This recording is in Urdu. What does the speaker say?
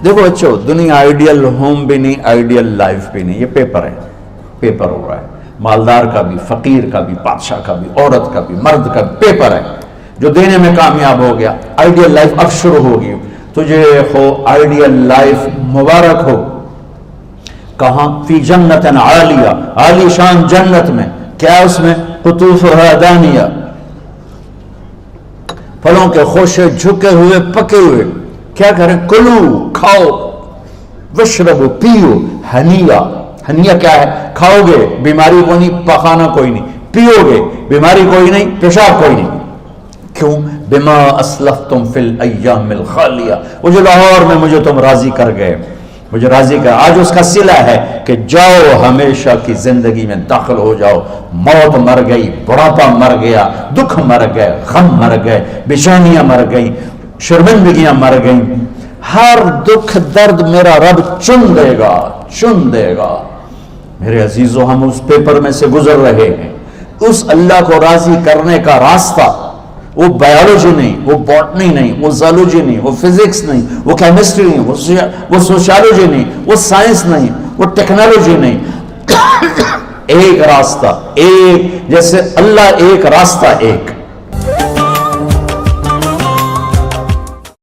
دیکھو بچوں، دنیا آئیڈیل ہوم بھی نہیں، آئیڈیل لائف بھی نہیں، یہ پیپر ہے، پیپر ہو رہا ہے، مالدار کا بھی، فقیر کا بھی، بادشاہ کا بھی، عورت کا بھی، مرد کا بھی پیپر ہے۔ جو دینے میں کامیاب ہو گیا، آئیڈیل لائف اب شروع ہوگی، تجھے ہو آئیڈیل لائف مبارک ہو۔ کہاں؟ فی جنت عالیہ، عالی شان جنت میں، کیا اس میں؟ قطوفھا دانیہ، پھلوں کے خوشے جھکے ہوئے پکے ہوئے۔ کیا کریں؟ کلو، کھاؤ، وشربو، پیو، ہنیا، ہنیا کیا ہے؟ کھاؤ گے بیماری کوئی نہیں، پخانہ کوئی نہیں، پیو گے بیماری کوئی نہیں، پیشاب کوئی نہیں۔ کیوں؟ بما اسلفتم فی الایام الخالیہ، وہ جو لاہور میں مجھے تم راضی کر گئے، مجھے راضی کر، آج اس کا صلہ ہے کہ جاؤ ہمیشہ کی زندگی میں داخل ہو جاؤ۔ موت مر گئی، بڑھاپا مر گیا، دکھ مر گئے، غم مر گئے، بیچینیاں مر گئیں، شرمندگیاں مر گئیں، ہر دکھ درد میرا رب چن دے گا، چن دے گا۔ میرے عزیزو، ہم اس پیپر میں سے گزر رہے ہیں۔ اس اللہ کو راضی کرنے کا راستہ، وہ بایولوجی نہیں، وہ باٹنی نہیں، وہ زالوجی نہیں، وہ فزکس نہیں، وہ کیمسٹری نہیں، وہ سوشیالوجی نہیں، وہ سائنس نہیں، وہ ٹیکنالوجی نہیں۔ ایک راستہ، ایک، جیسے اللہ ایک، راستہ ایک۔